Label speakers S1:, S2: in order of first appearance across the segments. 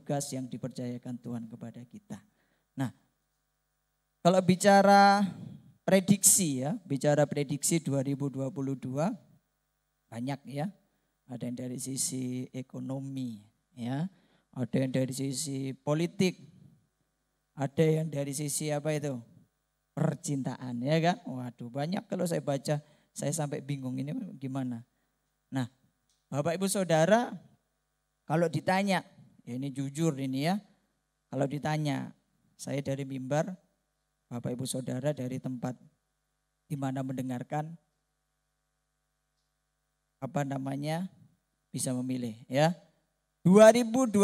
S1: tugas yang dipercayakan Tuhan kepada kita. Nah, kalau bicara prediksi ya, bicara prediksi 2022 banyak ya. Ada yang dari sisi ekonomi ya, ada yang dari sisi politik, ada yang dari sisi apa itu? Percintaan ya kan. Waduh, banyak kalau saya baca saya sampai bingung ini gimana. Nah, Bapak Ibu Saudara, kalau ditanya, ya ini jujur ini ya. Kalau ditanya, saya dari mimbar, Bapak Ibu Saudara dari tempat di mana mendengarkan, bisa memilih ya. 2022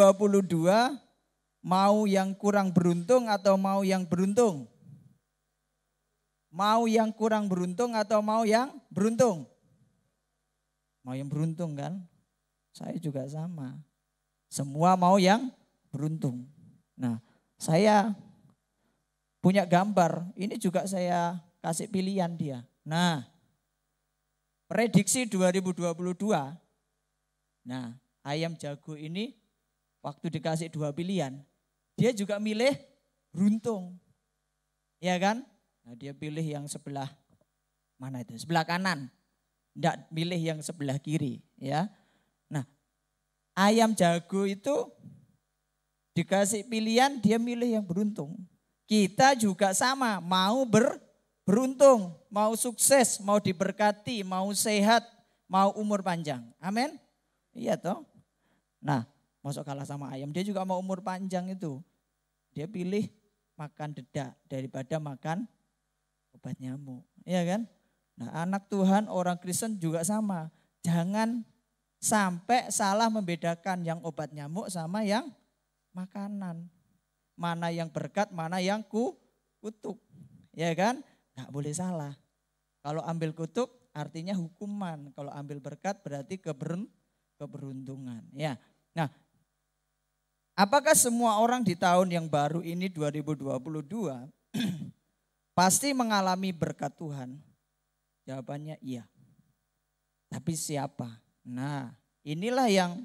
S1: mau yang kurang beruntung atau mau yang beruntung? Mau yang kurang beruntung atau mau yang beruntung? Mau yang beruntung kan? Saya juga sama. Semua mau yang beruntung. Nah, saya punya gambar, ini juga saya kasih pilihan dia. Nah, prediksi 2022. Nah, ayam jago ini waktu dikasih 2 pilihan, dia juga milih beruntung. Ya kan? Nah, dia pilih yang sebelah mana itu? Sebelah kanan. Enggak milih yang sebelah kiri, ya. Nah, ayam jago itu dikasih pilihan, dia milih yang beruntung. Kita juga sama, mau beruntung, mau sukses, mau diberkati, mau sehat, mau umur panjang. Amin. Iya toh. Nah, masuk kalah sama ayam, dia juga mau umur panjang itu. Dia pilih makan dedak daripada makan obat nyamuk. Iya kan? Nah, anak Tuhan, orang Kristen juga sama. Jangan sampai salah membedakan yang obat nyamuk sama yang makanan. Mana yang berkat, mana yang kutuk. Ya kan? Nggak boleh salah. Kalau ambil kutuk artinya hukuman. Kalau ambil berkat berarti keberuntungan. Ya. Nah, apakah semua orang di tahun yang baru ini 2022 pasti mengalami berkat Tuhan? Jawabannya iya. Tapi siapa? Nah, inilah yang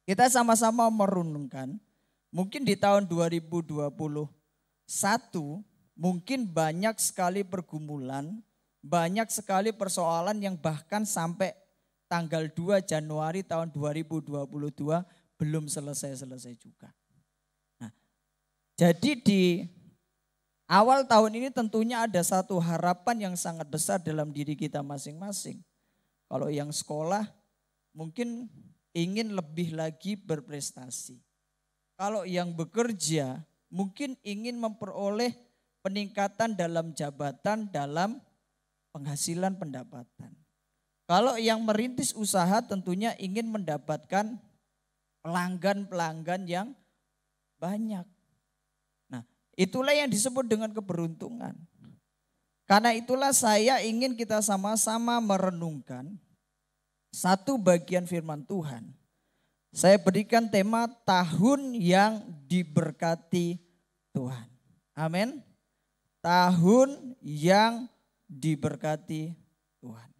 S1: kita sama-sama merenungkan. Mungkin di tahun 2021 mungkin banyak sekali pergumulan, banyak sekali persoalan yang bahkan sampai tanggal 2 Januari tahun 2022 belum selesai-selesai juga. Nah, jadi di awal tahun ini tentunya ada satu harapan yang sangat besar dalam diri kita masing-masing. Kalau yang sekolah mungkin ingin lebih lagi berprestasi. Kalau yang bekerja mungkin ingin memperoleh peningkatan dalam jabatan, dalam penghasilan pendapatan. Kalau yang merintis usaha tentunya ingin mendapatkan pelanggan-pelanggan yang banyak. Nah, itulah yang disebut dengan keberuntungan. Karena itulah saya ingin kita sama-sama merenungkan satu bagian firman Tuhan. Saya berikan tema tahun yang diberkati Tuhan. Amin. Tahun yang diberkati Tuhan.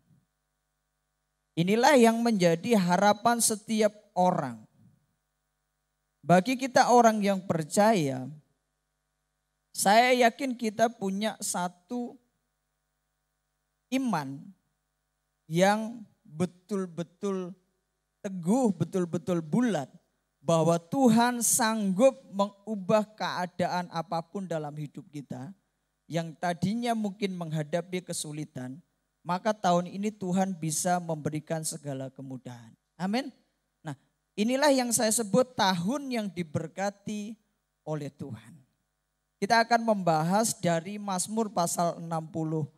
S1: Inilah yang menjadi harapan setiap orang. Bagi kita orang yang percaya, saya yakin kita punya satu iman yang betul-betul teguh, betul-betul bulat. Bahwa Tuhan sanggup mengubah keadaan apapun dalam hidup kita. Yang tadinya mungkin menghadapi kesulitan. Maka tahun ini Tuhan bisa memberikan segala kemudahan. Amin. Nah, inilah yang saya sebut tahun yang diberkati oleh Tuhan. Kita akan membahas dari Mazmur pasal 65.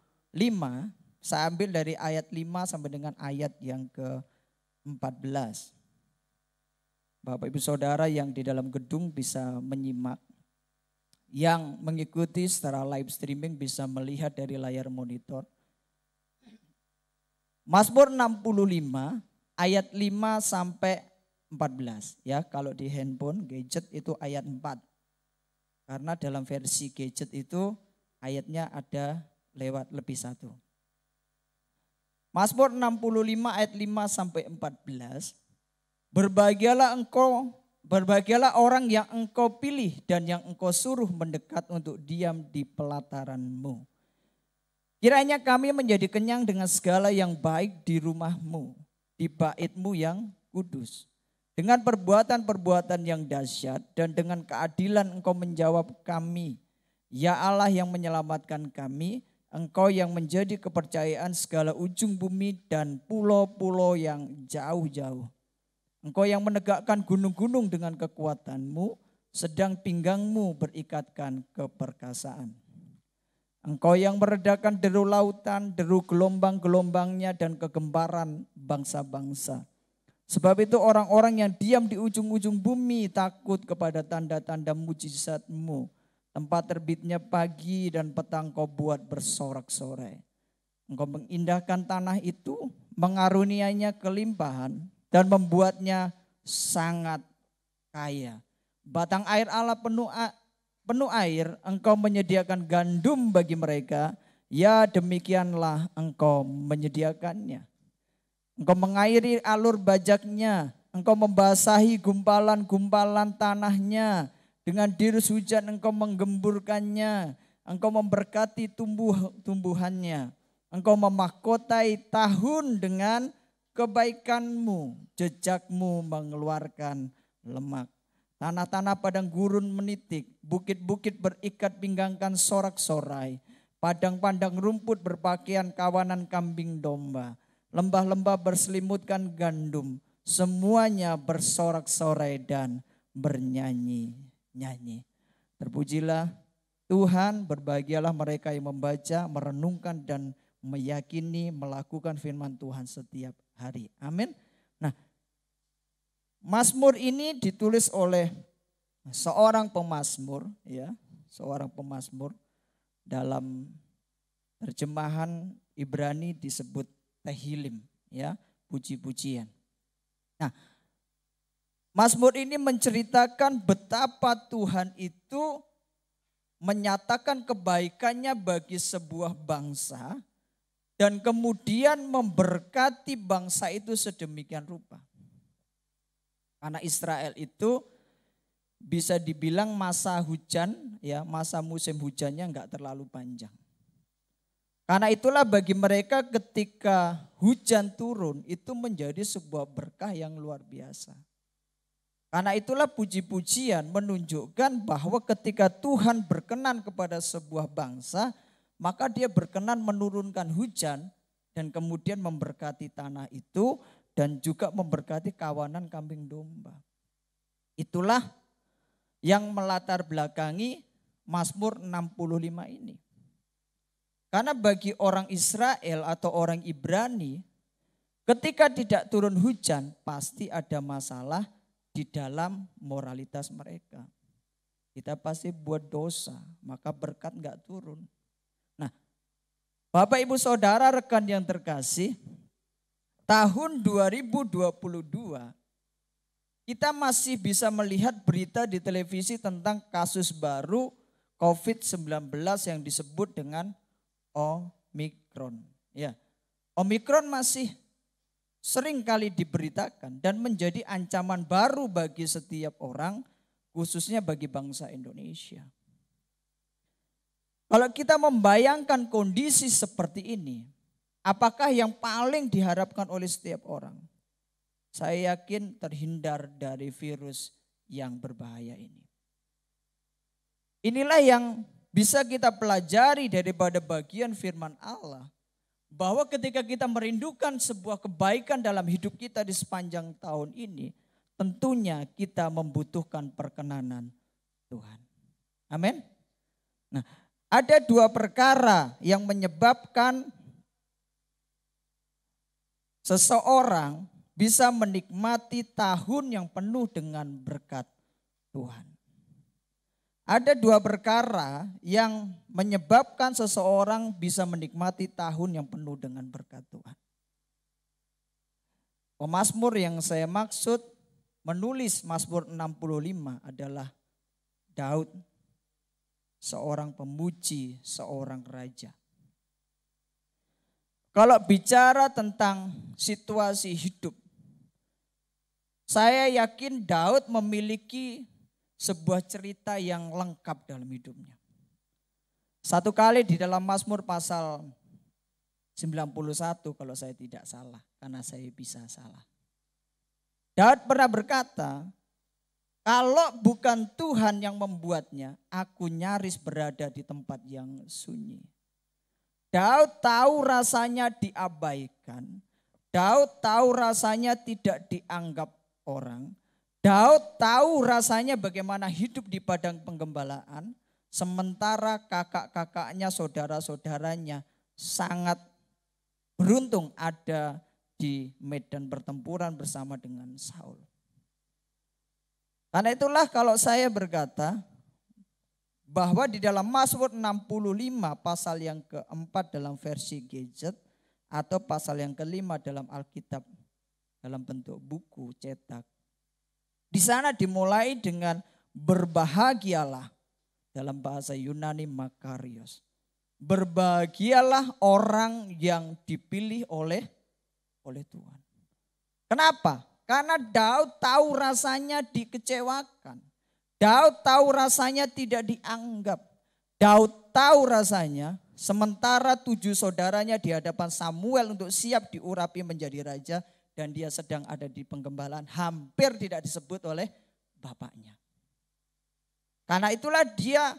S1: Saya ambil dari ayat 5 sampai dengan ayat yang ke-14. Bapak Ibu Saudara yang di dalam gedung bisa menyimak. Yang mengikuti secara live streaming bisa melihat dari layar monitor. Mazmur 65 ayat 5 sampai 14. Ya, kalau di handphone gadget itu ayat 4. Karena dalam versi gadget itu ayatnya ada lewat lebih satu. Mazmur 65 ayat 5 sampai 14. Berbahagialah engkau Berbahagialah orang yang engkau pilih dan yang engkau suruh mendekat untuk diam di pelataranmu. Kiranya kami menjadi kenyang dengan segala yang baik di rumahmu, di baitmu yang kudus. Dengan perbuatan-perbuatan yang dahsyat dan dengan keadilan engkau menjawab kami. Ya Allah yang menyelamatkan kami, engkau yang menjadi kepercayaan segala ujung bumi dan pulau-pulau yang jauh-jauh. Engkau yang menegakkan gunung-gunung dengan kekuatanmu, sedang pinggangmu berikatkan keperkasaan. Engkau yang meredakan deru lautan, deru gelombang-gelombangnya dan kegemparan bangsa-bangsa. Sebab itu orang-orang yang diam di ujung-ujung bumi takut kepada tanda-tanda mujizatmu. Tempat terbitnya pagi dan petang kau buat bersorak-sorai. Engkau mengindahkan tanah itu, mengaruniainya kelimpahan dan membuatnya sangat kaya. Batang air Allah penuh air, engkau menyediakan gandum bagi mereka. Ya demikianlah engkau menyediakannya. Engkau mengairi alur bajaknya, engkau membasahi gumpalan-gumpalan tanahnya. Dengan dirus hujan engkau menggemburkannya, engkau memberkati tumbuhannya. Engkau memahkotai tahun dengan kebaikanmu, jejakmu mengeluarkan lemak. Tanah-tanah padang gurun menitik, bukit-bukit berikat pinggangkan sorak-sorai. Padang-padang rumput berpakaian kawanan kambing domba. Lembah-lembah berselimutkan gandum, semuanya bersorak-sorai dan bernyanyi-nyanyi. Terpujilah Tuhan, berbahagialah mereka yang membaca, merenungkan dan meyakini melakukan firman Tuhan setiap hari. Amin. Nah, Mazmur ini ditulis oleh seorang pemazmur, ya, seorang pemazmur. Dalam terjemahan Ibrani disebut Tehillim, ya, puji-pujian. Nah, Mazmur ini menceritakan betapa Tuhan itu menyatakan kebaikannya bagi sebuah bangsa dan kemudian memberkati bangsa itu sedemikian rupa. Karena Israel itu bisa dibilang masa hujan, ya, masa musim hujannya enggak terlalu panjang. Karena itulah bagi mereka ketika hujan turun itu menjadi sebuah berkah yang luar biasa. Karena itulah puji-pujian menunjukkan bahwa ketika Tuhan berkenan kepada sebuah bangsa, maka dia berkenan menurunkan hujan dan kemudian memberkati tanah itu dan juga memberkati kawanan kambing domba. Itulah yang melatar belakangi Mazmur 65 ini. Karena bagi orang Israel atau orang Ibrani, ketika tidak turun hujan pasti ada masalah di dalam moralitas mereka. Kita pasti buat dosa, maka berkat enggak turun. Nah, Bapak Ibu Saudara rekan yang terkasih, tahun 2022 kita masih bisa melihat berita di televisi tentang kasus baru COVID-19 yang disebut dengan Omikron. Ya, Omikron masih sering kali diberitakan dan menjadi ancaman baru bagi setiap orang, khususnya bagi bangsa Indonesia. Kalau kita membayangkan kondisi seperti ini, apakah yang paling diharapkan oleh setiap orang? Saya yakin terhindar dari virus yang berbahaya ini. Inilah yang bisa kita pelajari daripada bagian firman Allah. Bahwa ketika kita merindukan sebuah kebaikan dalam hidup kita di sepanjang tahun ini, tentunya kita membutuhkan perkenanan Tuhan. Amin. Nah, ada dua perkara yang menyebabkan seseorang bisa menikmati tahun yang penuh dengan berkat Tuhan. Ada dua perkara yang menyebabkan seseorang bisa menikmati tahun yang penuh dengan berkat Tuhan. Pemazmur yang saya maksud menulis Mazmur 65 adalah Daud, seorang pemuji, seorang raja. Kalau bicara tentang situasi hidup, Saya yakin Daud memiliki sebuah cerita yang lengkap dalam hidupnya. Satu kali di dalam Mazmur pasal 91 kalau saya tidak salah, karena saya bisa salah. Daud pernah berkata, kalau bukan Tuhan yang membuatnya, aku nyaris berada di tempat yang sunyi. Daud tahu rasanya diabaikan. Daud tahu rasanya tidak dianggap orang. Daud tahu rasanya bagaimana hidup di padang penggembalaan. Sementara kakak-kakaknya, saudara-saudaranya sangat beruntung ada di medan pertempuran bersama dengan Saul. Karena itulah kalau saya berkata bahwa di dalam Mazmur 65 pasal yang keempat dalam versi gadget atau pasal yang kelima dalam Alkitab dalam bentuk buku cetak. Di sana dimulai dengan berbahagialah dalam bahasa Yunani makarios. Berbahagialah orang yang dipilih oleh Tuhan. Kenapa? Karena Daud tahu rasanya dikecewakan. Daud tahu rasanya tidak dianggap. Daud tahu rasanya sementara 7 saudaranya di hadapan Samuel untuk siap diurapi menjadi raja. Dan dia sedang ada di penggembalaan, hampir tidak disebut oleh bapaknya. Karena itulah dia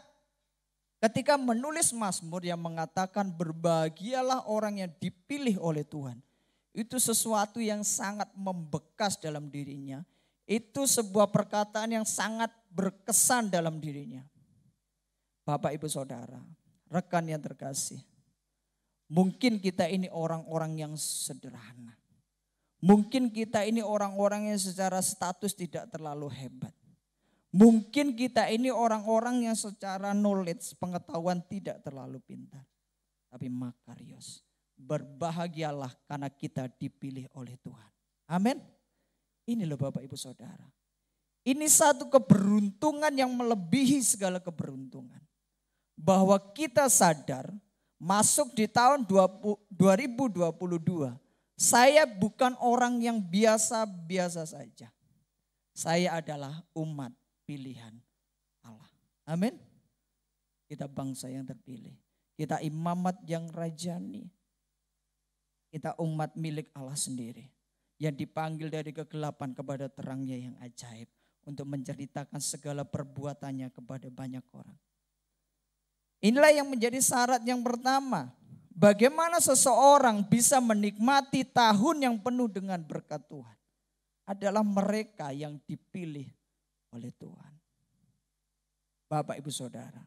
S1: ketika menulis Mazmur yang mengatakan berbahagialah orang yang dipilih oleh Tuhan. Itu sesuatu yang sangat membekas dalam dirinya. Itu sebuah perkataan yang sangat berkesan dalam dirinya. Bapak, Ibu, Saudara, rekan yang terkasih. Mungkin kita ini orang-orang yang sederhana. Mungkin kita ini orang-orang yang secara status tidak terlalu hebat. Mungkin kita ini orang-orang yang secara knowledge, pengetahuan tidak terlalu pintar. Tapi makarios, berbahagialah karena kita dipilih oleh Tuhan. Amin. Ini loh Bapak Ibu Saudara. Ini satu keberuntungan yang melebihi segala keberuntungan. Bahwa kita sadar masuk di tahun 2022. Saya bukan orang yang biasa-biasa saja. Saya adalah umat pilihan Allah. Amin. Kita bangsa yang terpilih. Kita imamat yang rajani. Kita umat milik Allah sendiri. Yang dipanggil dari kegelapan kepada terangnya yang ajaib. Untuk menceritakan segala perbuatannya kepada banyak orang. Inilah yang menjadi syarat yang pertama. Bagaimana seseorang bisa menikmati tahun yang penuh dengan berkat Tuhan? Adalah mereka yang dipilih oleh Tuhan. Bapak, Ibu, Saudara,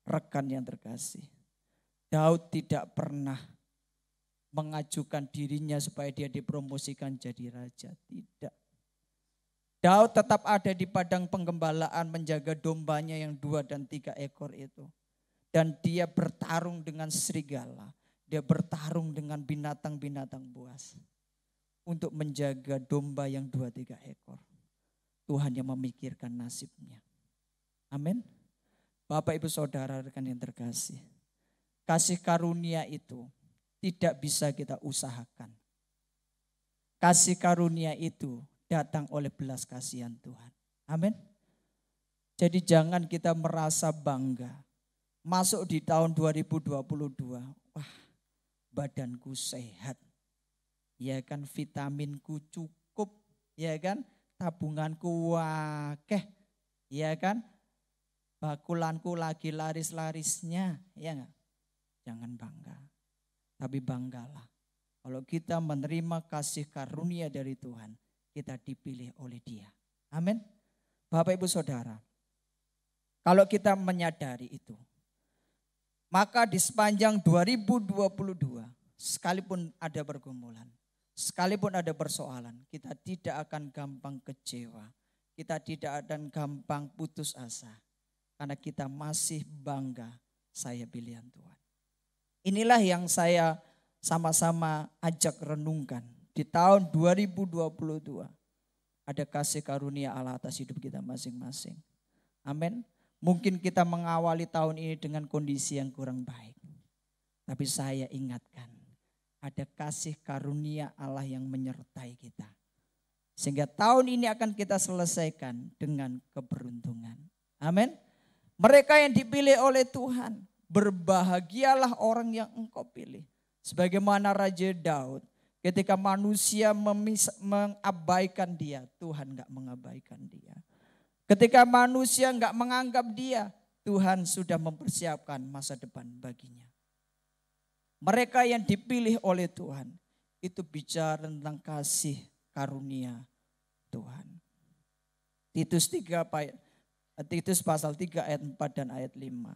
S1: rekan yang terkasih. Daud tidak pernah mengajukan dirinya supaya dia dipromosikan jadi raja. Tidak. Daud tetap ada di padang penggembalaan menjaga dombanya yang 2 dan 3 ekor itu. Dan dia bertarung dengan serigala. Dia bertarung dengan binatang-binatang buas. Untuk menjaga domba yang 2-3 ekor. Tuhan yang memikirkan nasibnya. Amin. Bapak, Ibu, Saudara, rekan yang terkasih. Kasih karunia itu tidak bisa kita usahakan. Kasih karunia itu datang oleh belas kasihan Tuhan. Amin. Jadi jangan kita merasa bangga. Masuk di tahun 2022. Wah, badanku sehat. Ya kan, vitaminku cukup. Ya kan, tabunganku wakeh. Ya kan, bakulanku lagi laris-larisnya. Ya enggak? Jangan bangga. Tapi banggalah. Kalau kita menerima kasih karunia dari Tuhan, kita dipilih oleh Dia. Amin. Bapak, Ibu, Saudara. Kalau kita menyadari itu, maka di sepanjang 2022, sekalipun ada pergumulan, sekalipun ada persoalan, kita tidak akan gampang kecewa. Kita tidak akan gampang putus asa. Karena kita masih bangga, saya pilihan Tuhan. Inilah yang saya sama-sama ajak renungkan. Di tahun 2022 ada kasih karunia Allah atas hidup kita masing-masing. Amin. Mungkin kita mengawali tahun ini dengan kondisi yang kurang baik. Tapi saya ingatkan, ada kasih karunia Allah yang menyertai kita. Sehingga tahun ini akan kita selesaikan dengan keberuntungan. Amin. Mereka yang dipilih oleh Tuhan, berbahagialah orang yang engkau pilih. Sebagaimana Raja Daud, ketika manusia mengabaikan dia, Tuhan gak mengabaikan dia. Ketika manusia gak menganggap dia, Tuhan sudah mempersiapkan masa depan baginya. Mereka yang dipilih oleh Tuhan, itu bicara tentang kasih karunia Tuhan. Titus pasal 3 ayat 4 dan ayat 5.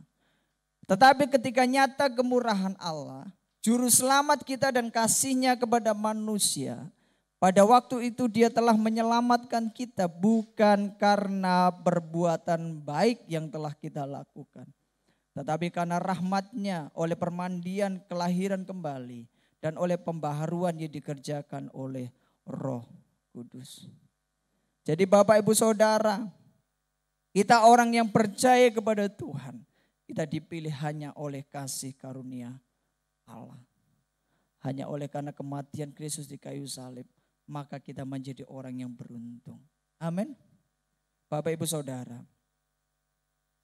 S1: Tetapi ketika nyata kemurahan Allah, juru selamat kita dan kasihnya kepada manusia, pada waktu itu dia telah menyelamatkan kita bukan karena perbuatan baik yang telah kita lakukan, tetapi karena rahmatnya oleh permandian kelahiran kembali dan oleh pembaharuan yang dikerjakan oleh Roh Kudus. Jadi Bapak Ibu Saudara, kita orang yang percaya kepada Tuhan, kita dipilih hanya oleh kasih karunia Allah. Hanya oleh karena kematian Kristus di kayu salib, maka kita menjadi orang yang beruntung. Amin. Bapak Ibu Saudara,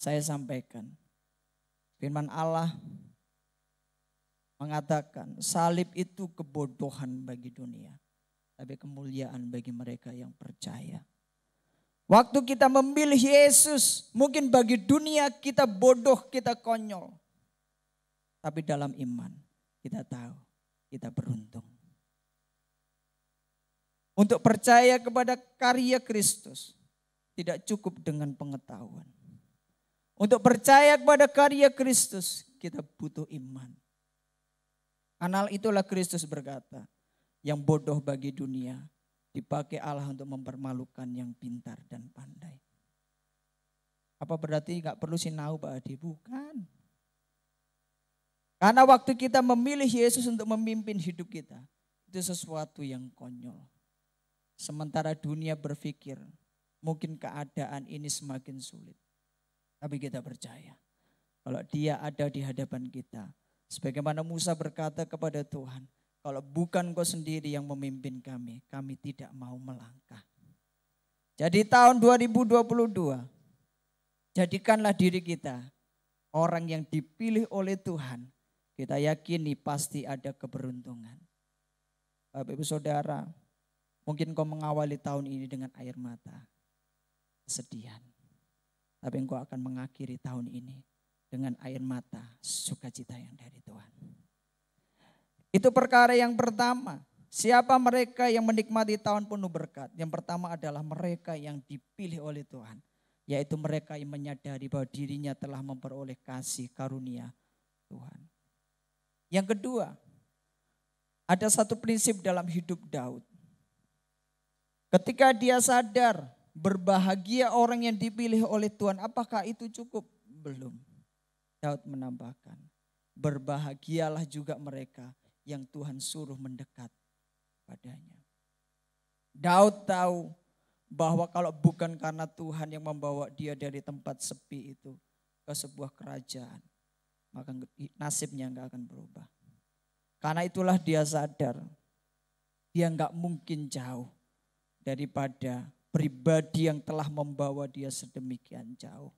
S1: saya sampaikan, firman Allah mengatakan salib itu kebodohan bagi dunia, tapi kemuliaan bagi mereka yang percaya. Waktu kita memilih Yesus, mungkin bagi dunia kita bodoh, kita konyol. Tapi dalam iman kita tahu kita beruntung. Untuk percaya kepada karya Kristus tidak cukup dengan pengetahuan. Untuk percaya kepada karya Kristus kita butuh iman. Karena itulah Kristus berkata, yang bodoh bagi dunia dipakai Allah untuk mempermalukan yang pintar dan pandai. Apa berarti gak perlu sinau Pak Adi? Bukan. Karena waktu kita memilih Yesus untuk memimpin hidup kita, itu sesuatu yang konyol. Sementara dunia berpikir mungkin keadaan ini semakin sulit. Tapi kita percaya kalau dia ada di hadapan kita. Sebagaimana Musa berkata kepada Tuhan, kalau bukan kau sendiri yang memimpin kami, kami tidak mau melangkah. Jadi tahun 2022, jadikanlah diri kita orang yang dipilih oleh Tuhan. Kita yakini pasti ada keberuntungan. Bapak Ibu Saudara, mungkin kau mengawali tahun ini dengan air mata, kesedihan. Tapi engkau akan mengakhiri tahun ini dengan air mata sukacita yang dari Tuhan. Itu perkara yang pertama. Siapa mereka yang menikmati tahun penuh berkat? Yang pertama adalah mereka yang dipilih oleh Tuhan. Yaitu mereka yang menyadari bahwa dirinya telah memperoleh kasih karunia Tuhan. Yang kedua, ada satu prinsip dalam hidup Daud. Ketika dia sadar berbahagia orang yang dipilih oleh Tuhan, apakah itu cukup? Belum. Daud menambahkan, berbahagialah juga mereka yang Tuhan suruh mendekat padanya. Daud tahu bahwa kalau bukan karena Tuhan yang membawa dia dari tempat sepi itu ke sebuah kerajaan, maka nasibnya enggak akan berubah. Karena itulah dia sadar, dia enggak mungkin jauh daripada pribadi yang telah membawa dia sedemikian jauh.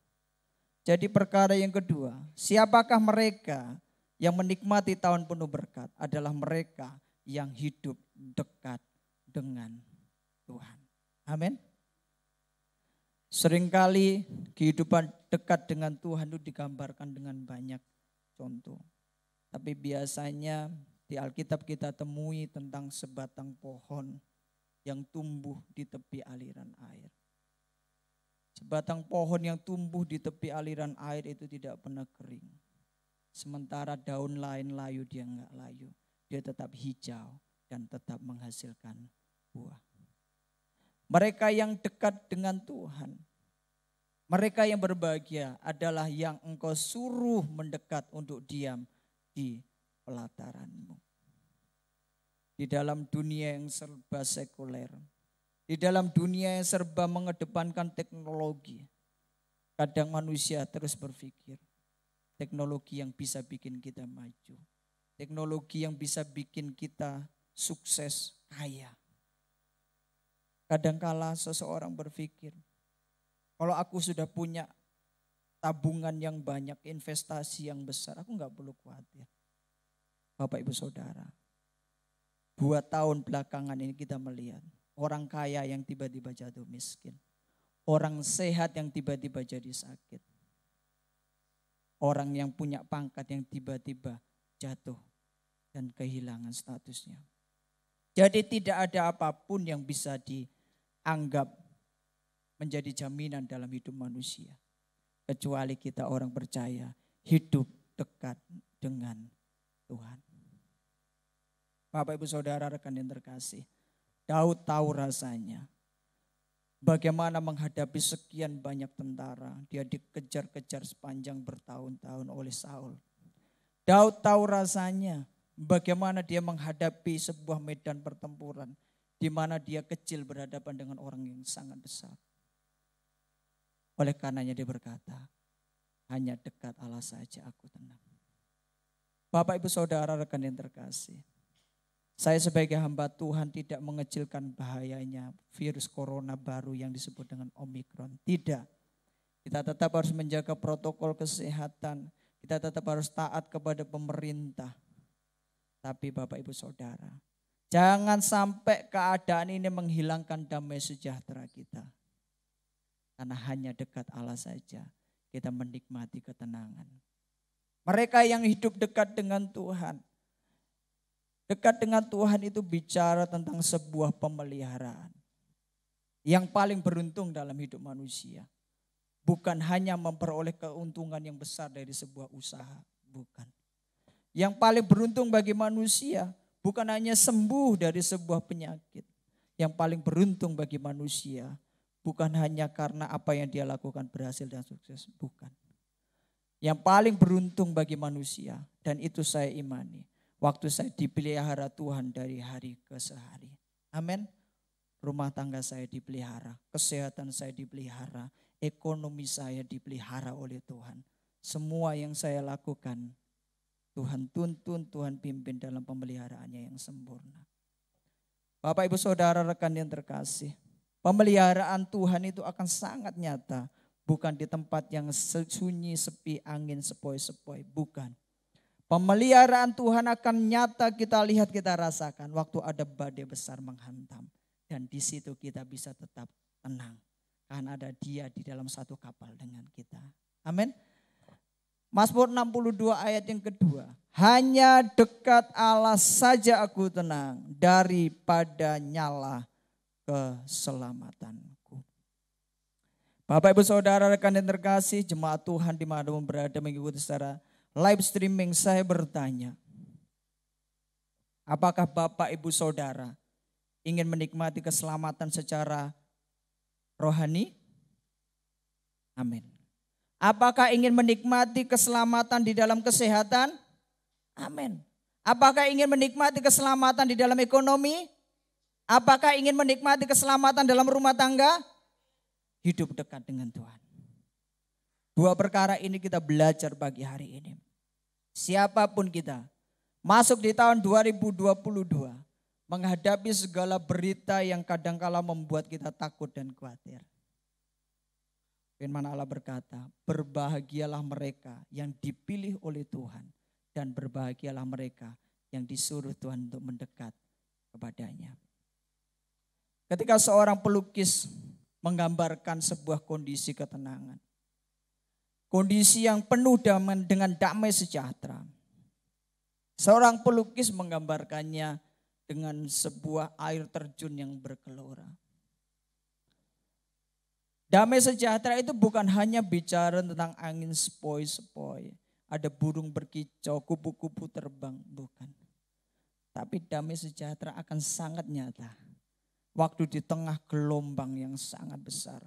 S1: Jadi perkara yang kedua, siapakah mereka yang menikmati tahun penuh berkat? Adalah mereka yang hidup dekat dengan Tuhan. Amin. Seringkali kehidupan dekat dengan Tuhan itu digambarkan dengan banyak contoh. Tapi biasanya di Alkitab kita temui tentang sebatang pohon yang tumbuh di tepi aliran air. Sebatang pohon yang tumbuh di tepi aliran air itu tidak pernah kering. Sementara daun lain layu, dia enggak layu. Dia tetap hijau dan tetap menghasilkan buah. Mereka yang dekat dengan Tuhan, mereka yang berbahagia adalah yang engkau suruh mendekat untuk diam di pelataranmu. Di dalam dunia yang serba sekuler, di dalam dunia yang serba mengedepankan teknologi, kadang manusia terus berpikir, teknologi yang bisa bikin kita maju. Teknologi yang bisa bikin kita sukses, kaya. Kadangkala seseorang berpikir, kalau aku sudah punya tabungan yang banyak, investasi yang besar, aku nggak perlu khawatir. Bapak Ibu Saudara, 2 tahun belakangan ini kita melihat orang kaya yang tiba-tiba jatuh miskin. Orang sehat yang tiba-tiba jadi sakit. Orang yang punya pangkat yang tiba-tiba jatuh dan kehilangan statusnya. Jadi tidak ada apapun yang bisa dianggap menjadi jaminan dalam hidup manusia. Kecuali kita orang percaya hidup dekat dengan Tuhan. Bapak Ibu Saudara rekan yang terkasih, Daud tahu rasanya bagaimana menghadapi sekian banyak tentara. Dia dikejar-kejar sepanjang bertahun-tahun oleh Saul. Daud tahu rasanya bagaimana dia menghadapi sebuah medan pertempuran di mana dia kecil berhadapan dengan orang yang sangat besar. Oleh karenanya dia berkata, hanya dekat Allah saja aku tenang. Bapak Ibu Saudara rekan yang terkasih, saya sebagai hamba Tuhan tidak mengecilkan bahayanya virus corona baru yang disebut dengan Omikron. Tidak. Kita tetap harus menjaga protokol kesehatan. Kita tetap harus taat kepada pemerintah. Tapi Bapak Ibu Saudara, jangan sampai keadaan ini menghilangkan damai sejahtera kita. Karena hanya dekat Allah saja kita menikmati ketenangan. Mereka yang hidup dekat dengan Tuhan, dekat dengan Tuhan itu bicara tentang sebuah pemeliharaan. Yang paling beruntung dalam hidup manusia. Bukan hanya memperoleh keuntungan yang besar dari sebuah usaha. Bukan. Yang paling beruntung bagi manusia bukan hanya sembuh dari sebuah penyakit. Yang paling beruntung bagi manusia bukan hanya karena apa yang dia lakukan berhasil dan sukses. Bukan. Yang paling beruntung bagi manusia, dan itu saya imani, waktu saya dipelihara Tuhan dari hari ke sehari. Amin. Rumah tangga saya dipelihara, kesehatan saya dipelihara, ekonomi saya dipelihara oleh Tuhan. Semua yang saya lakukan, Tuhan tuntun, Tuhan pimpin dalam pemeliharaannya yang sempurna. Bapak Ibu Saudara rekan yang terkasih, pemeliharaan Tuhan itu akan sangat nyata. Bukan di tempat yang sunyi, sepi, angin sepoi-sepoi. Bukan. Pemeliharaan Tuhan akan nyata kita lihat, kita rasakan waktu ada badai besar menghantam. Dan di situ kita bisa tetap tenang. Karena ada Dia di dalam satu kapal dengan kita. Amin. Mazmur 62 ayat yang kedua. Hanya dekat Allah saja aku tenang daripada nyala keselamatanku. Bapak Ibu Saudara rekan yang terkasih, jemaat Tuhan dimanapun berada mengikuti secara live streaming, saya bertanya, apakah Bapak Ibu Saudara ingin menikmati keselamatan secara rohani? Amin. Apakah ingin menikmati keselamatan di dalam kesehatan? Amin. Apakah ingin menikmati keselamatan di dalam ekonomi? Apakah ingin menikmati keselamatan dalam rumah tangga? Hidup dekat dengan Tuhan. 2 perkara ini kita belajar pagi hari ini. Siapapun kita masuk di tahun 2022 menghadapi segala berita yang kadangkala membuat kita takut dan khawatir. Firman Allah berkata, berbahagialah mereka yang dipilih oleh Tuhan dan berbahagialah mereka yang disuruh Tuhan untuk mendekat kepadanya. Ketika seorang pelukis menggambarkan sebuah kondisi ketenangan. Kondisi yang penuh dengan damai sejahtera. Seorang pelukis menggambarkannya dengan sebuah air terjun yang bergelora. Damai sejahtera itu bukan hanya bicara tentang angin sepoi-sepoi. Ada burung berkicau, kupu-kupu terbang, bukan. Tapi damai sejahtera akan sangat nyata. Waktu di tengah gelombang yang sangat besar.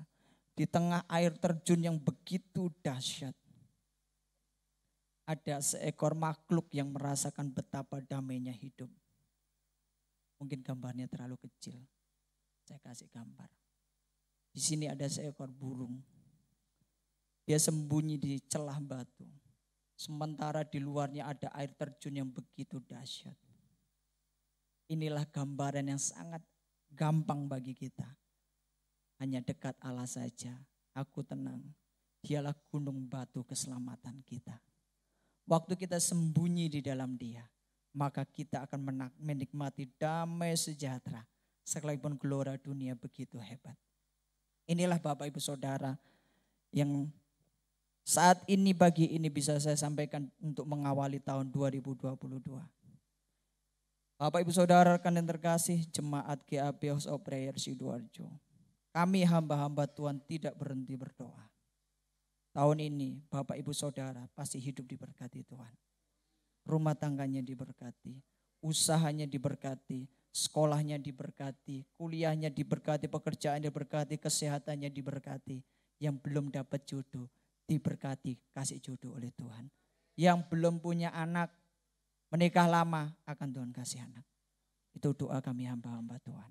S1: Di tengah air terjun yang begitu dahsyat. Ada seekor makhluk yang merasakan betapa damainya hidup. Mungkin gambarnya terlalu kecil. Saya kasih gambar. Di sini ada seekor burung. Dia sembunyi di celah batu. Sementara di luarnya ada air terjun yang begitu dahsyat. Inilah gambaran yang sangat gampang bagi kita. hanya dekat Allah saja. Aku tenang. Dialah gunung batu keselamatan kita. Waktu kita sembunyi di dalam Dia, maka kita akan menikmati damai sejahtera. Sekalipun gelora dunia begitu hebat. Inilah Bapak Ibu Saudara yang saat ini pagi ini bisa saya sampaikan untuk mengawali tahun 2022. Bapak Ibu Saudara rekan yang terkasih, jemaat GAP House of Prayer Sidoarjo. Kami hamba-hamba Tuhan tidak berhenti berdoa. Tahun ini Bapak Ibu Saudara pasti hidup diberkati Tuhan. Rumah tangganya diberkati, usahanya diberkati, sekolahnya diberkati, kuliahnya diberkati, pekerjaannya diberkati, kesehatannya diberkati. Yang belum dapat jodoh diberkati, kasih jodoh oleh Tuhan. Yang belum punya anak, menikah lama, akan Tuhan kasih anak. Itu doa kami hamba-hamba Tuhan.